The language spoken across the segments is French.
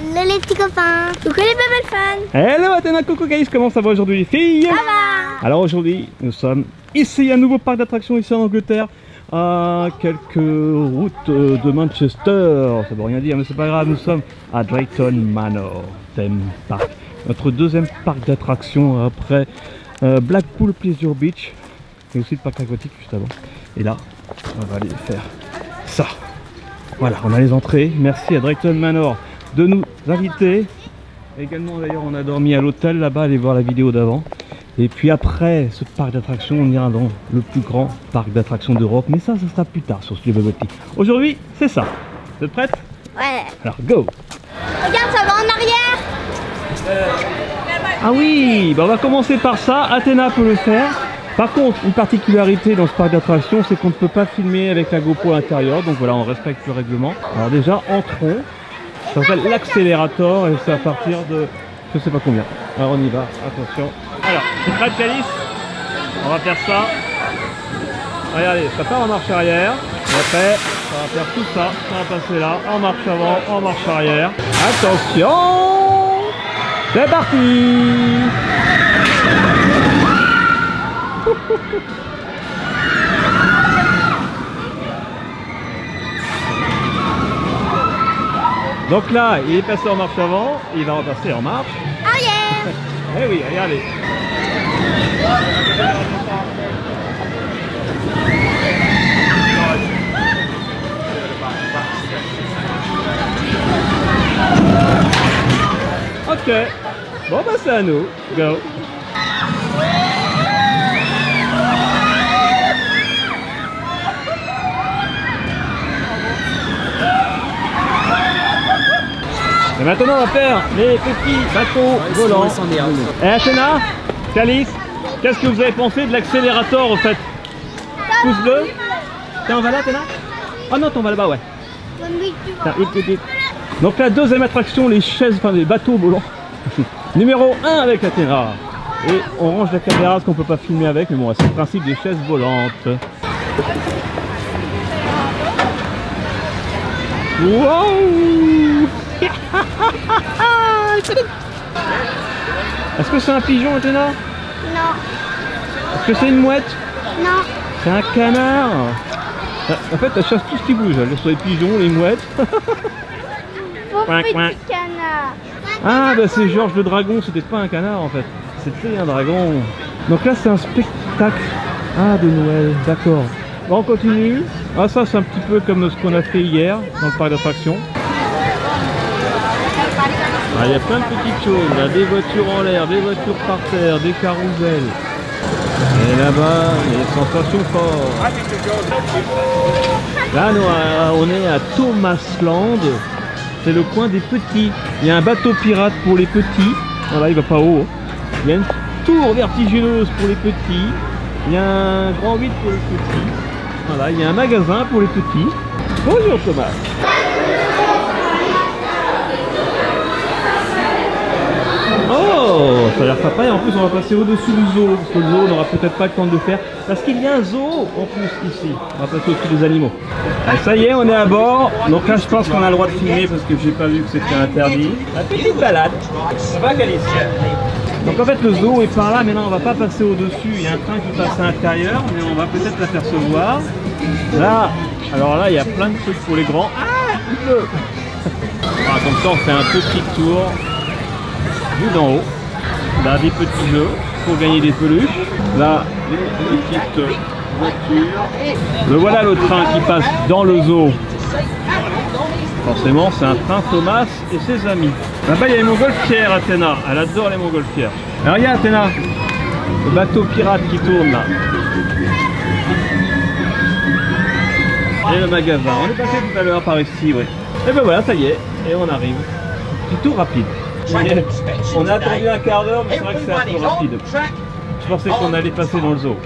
Hello les petits copains. Coucou les bébés fans. Hello Athéna, coucou Caïs, comment ça va aujourd'hui les filles? Ça va. Alors aujourd'hui nous sommes ici à un nouveau parc d'attractions ici en Angleterre, à quelques routes de Manchester. Ça veut rien dire mais c'est pas grave, nous sommes à Drayton Manor Theme Park. Notre deuxième parc d'attractions après Blackpool Pleasure Beach et aussi le parc aquatique juste avant. Et là on va aller faire ça. Voilà, on a les entrées. Merci à Drayton Manor de nous inviter. Également d'ailleurs on a dormi à l'hôtel là-bas, allez voir la vidéo d'avant. Et puis après ce parc d'attractions, on ira dans le plus grand parc d'attractions d'Europe. Mais ça sera plus tard sur Studio Bugatti. Aujourd'hui, c'est ça. Vous êtes prête? Ouais. Alors go. Regarde, ça va en arrière. Ah oui, bah on va commencer par ça. Athéna peut le faire. Par contre, une particularité dans ce parc d'attractions, c'est qu'on ne peut pas filmer avec la GoPro à l'intérieur. Donc voilà, on respecte le règlement. Alors déjà, entrons. Ça s'appelle l'accélérateur et c'est à partir de je sais pas combien. Alors on y va, attention. Alors, c'est prêt Calice? On va faire ça. Regardez, ça part en marche arrière. Et après, ça va faire tout ça. Ça va passer là, en marche avant, en marche arrière. Attention! C'est parti! Donc là, il est passé en marche avant, il va repasser en marche arrière. Eh oui, regardez. Ok. Bon bah c'est à nous. Go. Et maintenant on va faire les petits bateaux volants. Et Athéna, Calice, qu'est-ce que vous avez pensé de l'accélérateur au fait? Pouce bleu. Tiens, on va là Athéna? Oh non, on va là-bas, ouais. Tiens, vite. Donc la deuxième attraction, les chaises, enfin les bateaux volants. Numéro 1 avec Athéna. Et on range la caméra parce qu'on peut pas filmer avec, mais bon, c'est le principe des chaises volantes. Wow! Est-ce que c'est un pigeon, Athéna? Non. Est-ce que c'est une mouette? Non. C'est un canard. En fait, elle chasse tout ce qui bouge. Elle laisse les pigeons, les mouettes. Pauvre petit canard. Ah, bah c'est Georges le dragon. C'était pas un canard en fait. C'était un dragon. Donc là, c'est un spectacle. Ah, de Noël. D'accord. Bon, on continue. Ah, ça, c'est un petit peu comme ce qu'on a fait hier dans le parc d'attractions. Ah, il y a plein de petites choses, là, des voitures en l'air, des voitures par terre, des carousels. Et là-bas, les sensations fortes. Là, on est à Thomasland. C'est le coin des petits. Il y a un bateau pirate pour les petits. Voilà, il va pas haut. Il y a une tour vertigineuse pour les petits. Il y a un grand vide pour les petits. Voilà, il y a un magasin pour les petits. Bonjour Thomas. Oh, ça a l'air sympa et en plus on va passer au-dessus du zoo, parce que le zoo on n'aura peut-être pas le temps de le faire, parce qu'il y a un zoo en plus ici. On va passer au-dessus des animaux. Ah, ça y est, on est à bord, donc là je pense qu'on a le droit de filmer parce que j'ai pas vu que c'était interdit. La petite balade, ça va Calice? Donc en fait le zoo est par là, mais là on va pas passer au-dessus, il y a un train qui passe à l'intérieur, mais on va peut-être l'apercevoir. Là, alors là il y a plein de trucs pour les grands. Ah, il pleut. Ah, comme ça on fait un petit tour. Vue d'en haut, là des petits jeux pour gagner des peluches, là des petites voitures. Le voilà le train qui passe dans le zoo. Forcément c'est un train Thomas et ses amis. Là-bas il y a les montgolfières Athéna, elle adore les montgolfières. Alors regarde Athéna, le bateau pirate qui tourne là. Et le magasin, on est passé tout à l'heure par ici, ouais. Et ben voilà, ça y est, et on arrive. Petit tour rapide. On a attendu un quart d'heure, mais c'est vrai que c'est un peu rapide. Je pensais qu'on allait passer dans le zoo.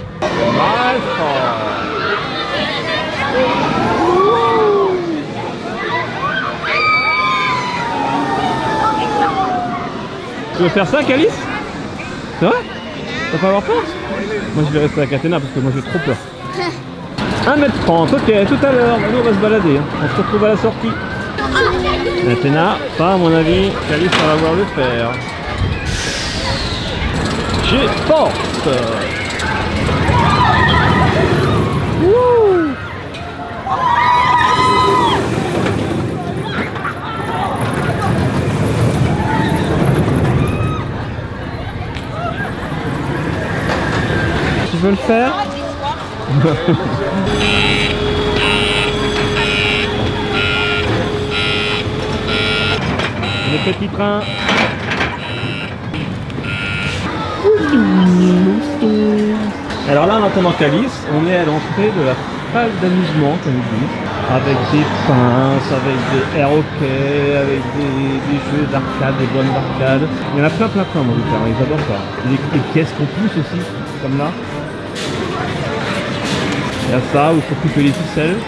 Tu veux faire ça, Calice? C'est vrai? T'as pas avoir peur? Moi je vais rester avec Athéna parce que moi j'ai trop peur. 1 m 30, ok, tout à l'heure. Nous on va se balader, hein. On se retrouve à la sortie. Athéna, ça à mon avis, Calice va avoir le faire. J'ai force. Wouh. Tu veux le faire? Le petit train. Alors là, en attendant Calice, on est à l'entrée de la salle d'amusement, comme ils disent, avec des pinces, avec des air hockey, avec des jeux d'arcade, des bonnes d'arcade. Il y en a plein dans le terrain, ils adorent ça. Des pièces qu'on pousse aussi, comme là. Il y a ça, où il faut couper les ficelles.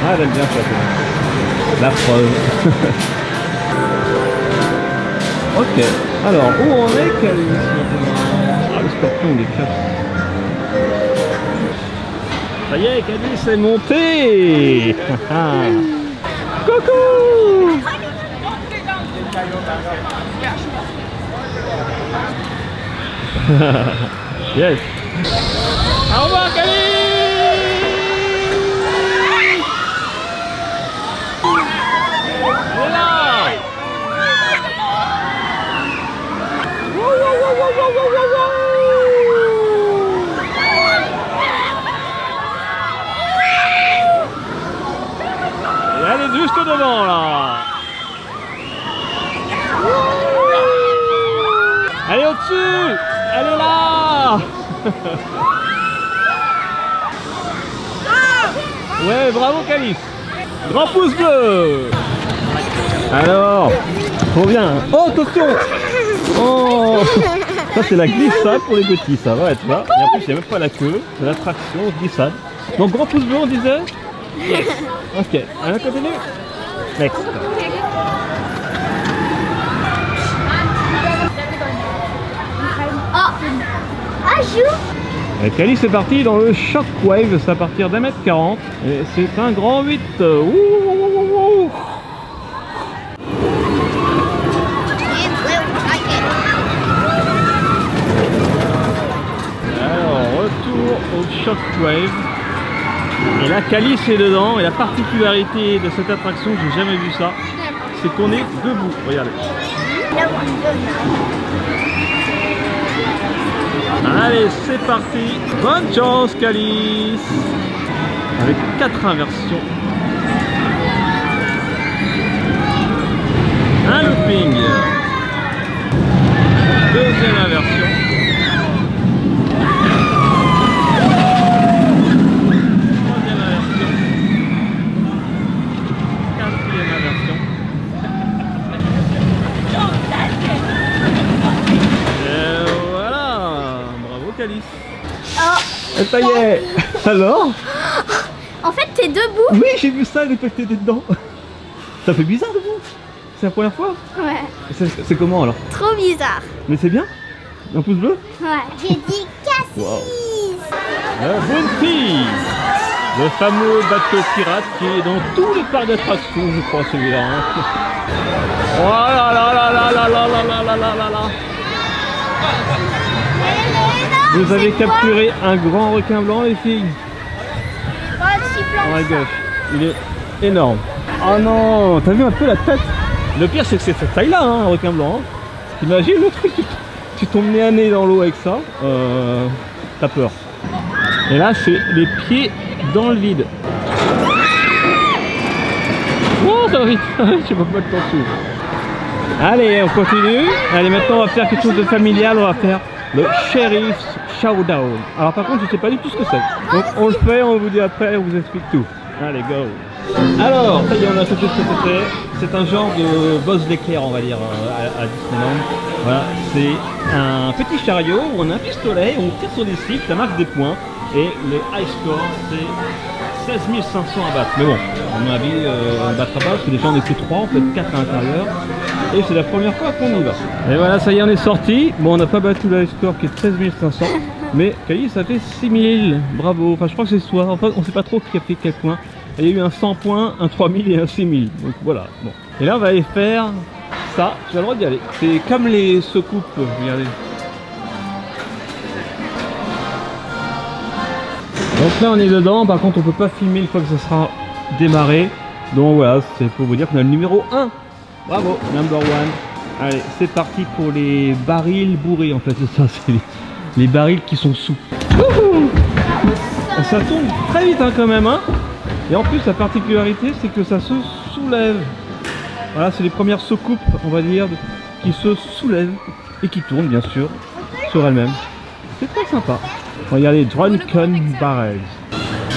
Ah, elle aime bien ça. La preuve. Ok, alors où on est Calice maintenant? Ah, le scorpion il est casse. Ça y est, Calice est monté. Coucou. Yes. Au revoir Calice. Elle est là. Et elle est juste devant là. Elle est au-dessus. Elle est là. Ouais, bravo Calice. Grand pouce bleu. Alors, trop bien. Oh, attention. Oh, ça c'est la glissade pour les petits, ça va, tu vois. Et en plus, il n'y a même pas la queue, c'est l'attraction, glissade. Donc, grand pouce bleu, on disait. Yes. Ok, on continue. Next. Et Calice est parti dans le Shockwave, c'est à partir d'1m40 et c'est un grand 8. Ouh. Alors, retour au Shockwave. Et là, Calice est dedans. Et la particularité de cette attraction, j'ai jamais vu ça, c'est qu'on est debout. Regardez. Allez, c'est parti. Bonne chance, Calice. Avec 4 inversions. Un looping. Deuxième inversion. Troisième inversion. Quatrième inversion. Et voilà. Bravo, Calice. Oh. Et ça y est. Alors? En fait, t'es debout. Oui, j'ai vu ça depuis que t'étais dedans. Ça fait bizarre debout. C'est la première fois? Ouais. C'est comment alors? Trop bizarre. Mais c'est bien? Un pouce bleu? Ouais. J'ai dit Cassis. Wow. Le Bounty, le fameux bateau pirate qui est dans tous les parcs d'attractions, je crois, celui-là. Hein. Oh là là là là là là là là là là là. Vous avez capturé un grand requin blanc, les filles? Oh my gosh, il est énorme. Oh non, t'as vu un peu la tête? Le pire c'est que c'est cette taille là, hein, un requin blanc. Hein. T'imagines le truc, tu tombes nez à nez dans l'eau avec ça, t'as peur. Et là c'est les pieds dans le vide. Oh ça va vite, je sais pas le temps dessus. Allez, on continue. Allez, maintenant on va faire quelque chose de familial, on va faire le Sheriff's Showdown. Alors par contre je sais pas du tout ce que c'est. Donc on le fait, on vous dit après, on vous explique tout. Allez, go. Alors, ça y est, on a fait ce que c'était. C'est un genre de boss d'éclair, on va dire, à Disneyland. Voilà, c'est un petit chariot où on a un pistolet, on tire sur des cibles, ça marque des points. Et le high score, c'est 16 500 à battre. Mais bon, à mon avis, on ne battra pas parce que déjà on est que 3, on peut être 4 à l'intérieur. Et c'est la première fois qu'on y va. Et voilà, ça y est, on est sorti. Bon, on n'a pas battu le high score qui est de 16 500. Mais Calice, ça fait 6000. Bravo. Enfin, je crois que c'est soit. Enfin, on ne sait pas trop qui a fait quel point. Il y a eu un 100 points, un 3000 et un 6000. Donc voilà. Bon. Et là, on va aller faire ça. Tu as le droit d'y aller. C'est comme les soucoupes. Regardez. Donc là, on est dedans. Par contre, on peut pas filmer une fois que ça sera démarré. Donc voilà, c'est pour vous dire qu'on a le numéro 1. Bravo, number 1. Allez, c'est parti pour les barils bourrés. En fait, c'est ça. C'est les barils qui sont sous. Wouhou! Ça tourne très vite hein, quand même. Hein. Et en plus, la particularité, c'est que ça se soulève. Voilà, c'est les premières soucoupes, on va dire, qui se soulèvent et qui tournent, bien sûr, sur elles-mêmes. C'est très sympa. Regardez, Drunken Barrels.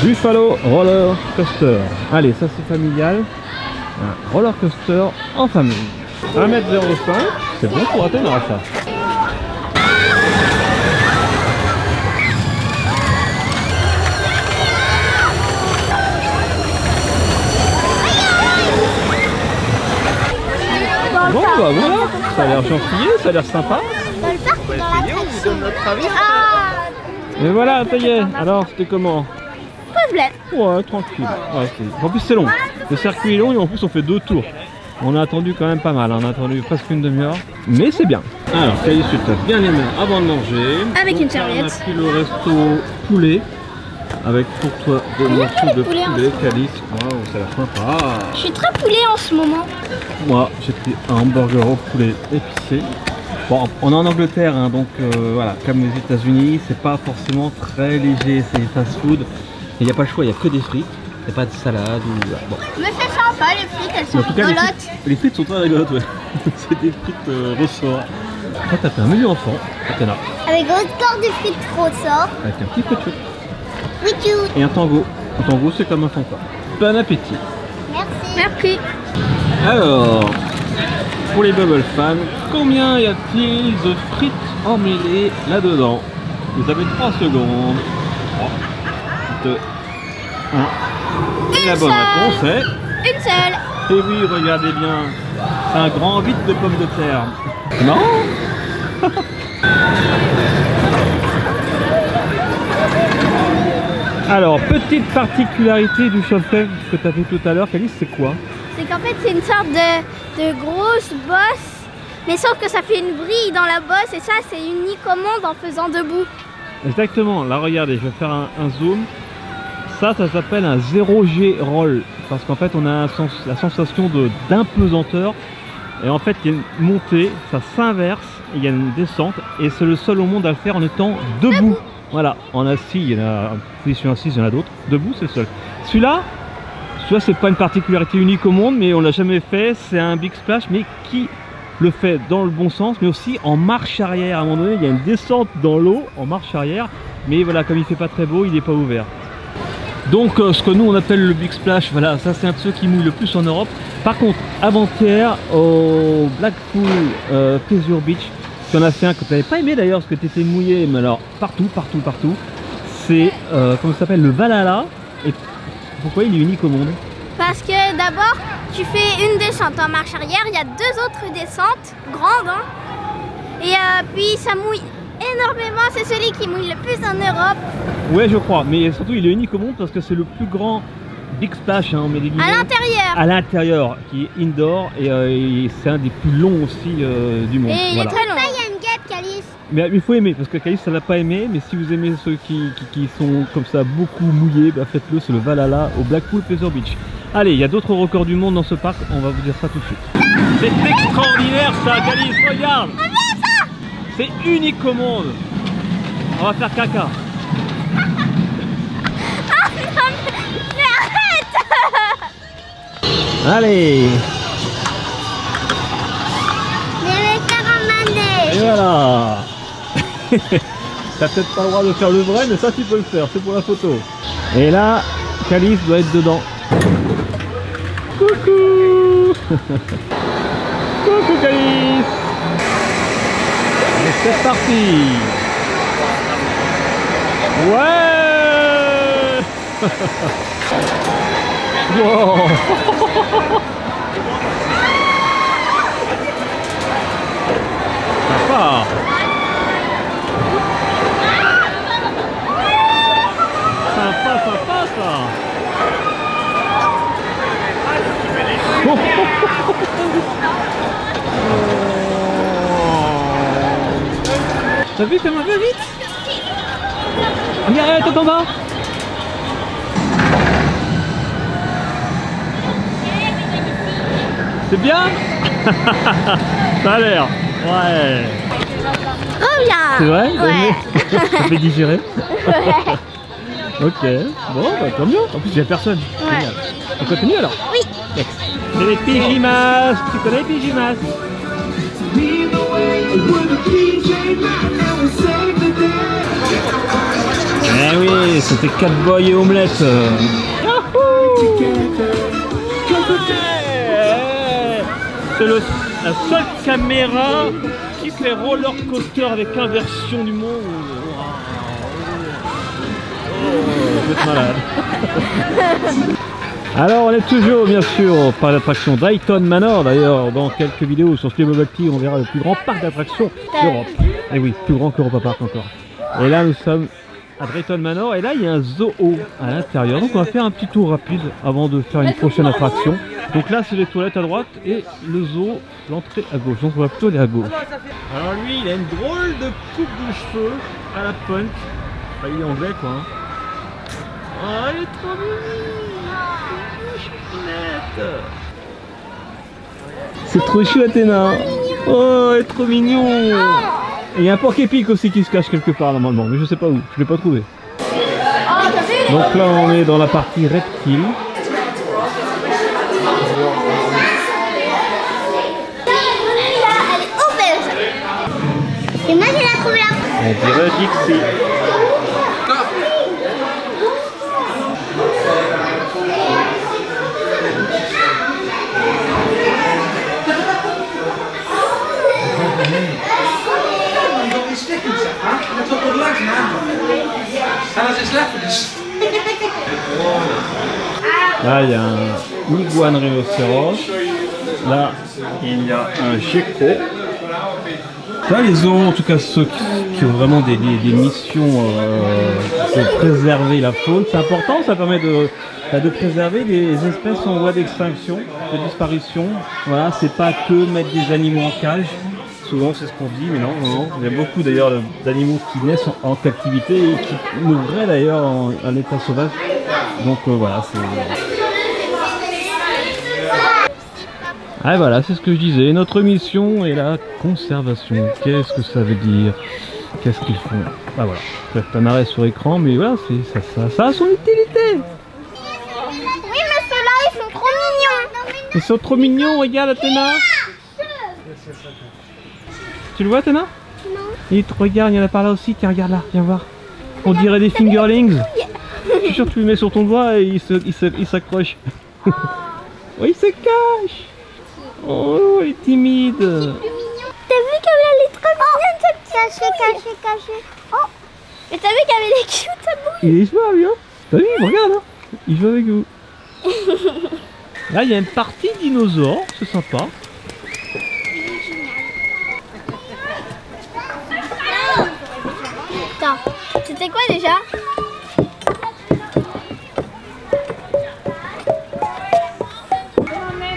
Buffalo Roller Coaster. Allez, ça c'est familial. Un roller coaster en famille. 1m05, c'est bon pour atteindre ça. Bon bah voilà, ça a l'air gentil, ça a l'air sympa. Dans le parc, On va dans essayer, on vous donne notre avis. Ah, Et voilà, ça y est. Alors, c'était comment? Puzzlet. Ouais, tranquille. Ouais, en plus, c'est long. Le circuit est long et en plus, on fait 2 tours. On a attendu quand même pas mal. On a attendu presque une demi-heure. Mais c'est bien. Alors, Calice, tu te laves bien les mains avant de manger. Avec Donc, une serviette. On a pris le resto poulet. Avec pour toi des morceaux de poulet, Calice. Waouh, ça a l'air sympa. Je suis très poulet en ce moment. Moi, j'ai pris un hamburger au poulet épicé. Bon, on est en Angleterre, hein, donc voilà, comme les États-Unis, c'est pas forcément très léger, c'est fast-food. Il n'y a pas le choix, il n'y a que des frites, il n'y a pas de salade ou. Bon. Mais c'est sympa, les frites, elles sont En tout cas, rigolotes. les frites sont très rigolotes, ouais. C'est des frites ressort. Toi, t'as fait un menu enfant, Avec encore des frites ressort. avec un petit peu de chou Oui, tu. et un tango. Un tango, c'est comme un fanfa. Bon appétit. Merci. Merci. Alors, pour les bubble fans, combien y a-t-il de frites emmêlées là-dedans? Vous avez 3 secondes. 3, 2, 1. Et la bonne réponse est... Une seule. Et oui, regardez bien. C'est un grand vide de pommes de terre. Non? Alors, petite particularité du chauffe-fèvre que tu as fait tout à l'heure, Calice, c'est quoi? C'est qu'en fait, c'est une sorte de grosse bosse, mais sauf que ça fait une vrille dans la bosse, et ça, c'est unique au monde en faisant debout. Exactement, là regardez, je vais faire un zoom. Ça s'appelle un 0G roll, parce qu'en fait on a la sensation d'impesanteur, et en fait il y a une montée, ça s'inverse, il y a une descente, et c'est le seul au monde à le faire en étant debout. Voilà, en assis, il y en a, en position assise, il y en a d'autres, debout c'est le seul. Celui-là c'est pas une particularité unique au monde, mais on l'a jamais fait, c'est un big splash, mais qui le fait dans le bon sens, mais aussi en marche arrière. À un moment donné, il y a une descente dans l'eau en marche arrière, mais voilà, comme il fait pas très beau, il n'est pas ouvert. Donc ce que nous on appelle le big splash, voilà, ça c'est un de ceux qui mouille le plus en Europe. Par contre, avant-hier au Blackpool Pleasure Beach, tu en as fait un que tu n'avais pas aimé d'ailleurs, parce que tu étais mouillé, mais alors partout, c'est comment ça s'appelle, le Valhalla. Et pourquoi il est unique au monde? Parce que d'abord, tu fais une descente en marche arrière, il y a 2 autres descentes, grandes, hein. Et puis ça mouille énormément, c'est celui qui mouille le plus en Europe. Ouais, je crois, mais surtout il est unique au monde parce que c'est le plus grand big splash, hein, on met des guillemets. À l'intérieur. À l'intérieur, qui est indoor, et c'est un des plus longs aussi du monde. Et il voilà. est très long. Là, il y a une guêpe, Calice. Mais il faut aimer, parce que Calice ça l'a pas aimé, mais si vous aimez ceux qui sont comme ça beaucoup mouillés, bah faites-le, c'est le Valhalla au Blackpool Pleasure Beach. Allez, il y a d'autres records du monde dans ce parc, on va vous dire ça tout de suite. C'est extraordinaire ça, Calice, regarde. C'est unique au monde. On va faire caca. Mais arrête. Allez. Je vais faire un manet. Et voilà. T'as peut-être pas le droit de faire le vrai, mais ça tu peux le faire, c'est pour la photo. Et là, Calice doit être dedans. Coucou. Coucou Calice. Et c'est parti. Ouais. Wow. Sympa. Sympa ça. T'as vu comment elle va vite? Regarde, elle est en bas. C'est bien. Ça a l'air. Ouais. Oh bien. C'est vrai? Ouais. Ça fait digérer. Ouais. Ok. Bon, bah tant mieux. En plus, il n'y a personne. Ouais. Génial. On continue alors? Oui. C'est les pyjamas. Tu connais les pyjamas? Eh oui, c'était Catboy et Omelette. C'est la seule caméra qui fait roller coaster avec inversion du monde. Vous êtes malade. Alors on est toujours bien sûr au parc d'attractions Drayton Manor. D'ailleurs dans quelques vidéos sur Slebobacti on verra le plus grand parc d'attractions d'Europe. Et oui, plus grand qu'Europa Park encore. Et là nous sommes à Drayton Manor et là il y a un zoo à l'intérieur. Donc on va faire un petit tour rapide avant de faire une prochaine attraction. Donc là c'est les toilettes à droite et le zoo, l'entrée à gauche. Donc on va plutôt aller à gauche. Alors lui il a une drôle de coupe de cheveux à la punk. Bah, il est anglais quoi. Hein. Oh il est trop mignon. C'est trop chou Athéna. Oh elle est trop mignon. Et il y a un porc-épic aussi qui se cache quelque part normalement, mais je sais pas où, je l'ai pas trouvé. Donc là on est dans la partie reptile. Elle est obèse. Et moi j'ai la trouvé là. On dirait Dixie. Là il y a un iguane rhinocéros. Là il y a un gecko. Là les zoos, en tout cas ceux qui ont vraiment des missions de préserver la faune, c'est important, ça permet de préserver des espèces en voie d'extinction, de disparition. Voilà, c'est pas que mettre des animaux en cage. Souvent c'est ce qu'on dit, mais non, non, il y a beaucoup d'ailleurs d'animaux qui naissent en captivité et qui mourraient d'ailleurs en état sauvage. Donc voilà, c'est... Ah voilà, c'est ce que je disais, notre mission est la conservation. Qu'est-ce que ça veut dire? Qu'est-ce qu'ils font? Ah voilà, c'est un arrêt sur écran, mais voilà, ça a son utilité. Oui mais ceux-là ils sont trop mignons. Ils sont trop mignons, regarde Athéna. Tu le vois Athéna? Non. Il te regarde, il y en a par là aussi, tiens regarde là, viens voir. On dirait des fingerlings. Je suis sûr que tu le mets sur ton doigt et il s'accroche. Oh il se cache. Oh il est timide. T'as vu qu'elle est trop mignonne cette petite cachée. Oh. Mais t'as vu qu'elle avait les cute ça bouge. Il est joueur lui hein. T'as vu, regarde hein. Il joue avec vous. Là il y a une partie dinosaure, c'est sympa. Attends, c'était quoi déjà?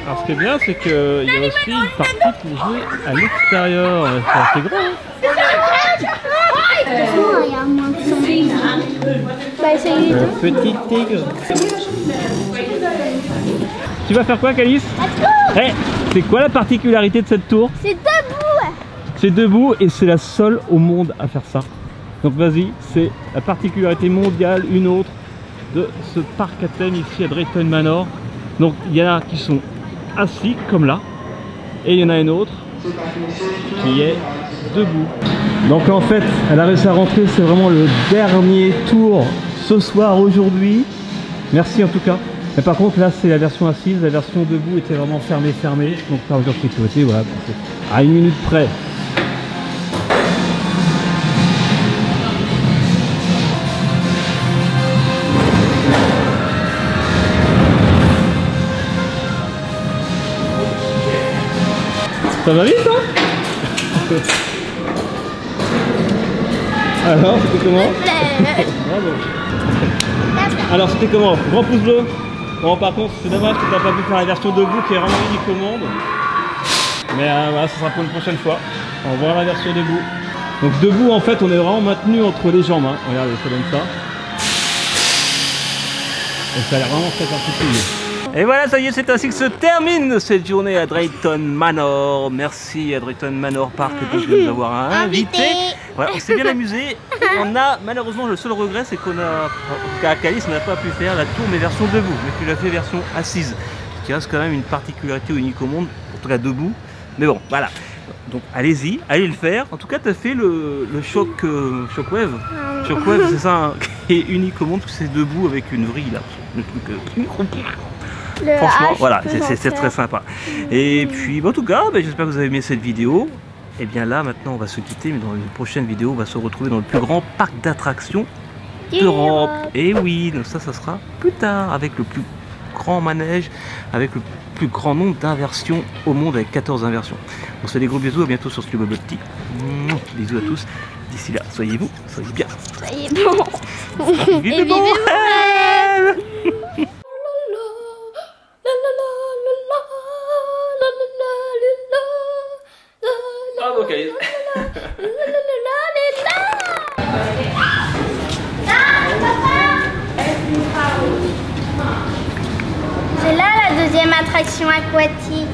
Alors ce qui est bien c'est qu'il y a aussi une partie pour jouer à l'extérieur. C'est assez grand. Un petit tigre. Tu vas faire quoi Calice? Eh, c'est quoi la particularité de cette tour? C'est debout. C'est debout et c'est la seule au monde à faire ça. Donc vas-y, c'est la particularité mondiale, une autre, de ce parc à thème ici à Drayton Manor. Donc il y en a qui sont assis comme là, et il y en a une autre qui est debout. Donc en fait, elle a réussi à rentrer, c'est vraiment le dernier tour ce soir, aujourd'hui. Merci en tout cas. Mais par contre là c'est la version assise, la version debout était vraiment fermée, donc par mesure de sécurité, voilà, à une minute près. Ça va vite hein? Alors c'était comment? Bravo. Alors c'était comment? Grand pouce bleu. Bon par contre c'est dommage que tu n'as pas pu faire la version debout qui est vraiment unique au monde. Mais voilà, ça sera pour une prochaine fois. On va voir la version debout. Donc debout en fait on est vraiment maintenu entre les jambes, hein. Regardez, ça donne ça. Et ça a l'air vraiment très particulier. Et voilà, ça y est, c'est ainsi que se termine cette journée à Drayton Manor. Merci à Drayton Manor Park de nous avoir invités. Voilà, on s'est bien amusé. On a, malheureusement, le seul regret, c'est qu'à Calice, on n'a pas pu faire la tour, mais version debout. Mais tu l'as fait version assise. Ce qui reste quand même une particularité unique au monde, en tout cas debout. Mais bon, voilà. Donc allez-y, allez le faire. En tout cas, tu as fait le Shockwave. Shockwave, c'est ça, hein, qui est unique au monde, parce que c'est debout avec une vrille là. Le truc. Franchement, voilà, c'est très sympa. Et puis, en tout cas, j'espère que vous avez aimé cette vidéo. Et bien là, maintenant, on va se quitter, mais dans une prochaine vidéo, on va se retrouver dans le plus grand parc d'attractions d'Europe. Et oui, donc ça sera plus tard, avec le plus grand manège, avec le plus grand nombre d'inversions au monde, avec 14 inversions. On se fait des gros bisous, à bientôt sur Studio Bubble Tea. Bisous à tous. D'ici là, soyez vous, soyez bien. Soyez bon. Vivez bon. Bravo, Calice. C'est là la deuxième attraction aquatique.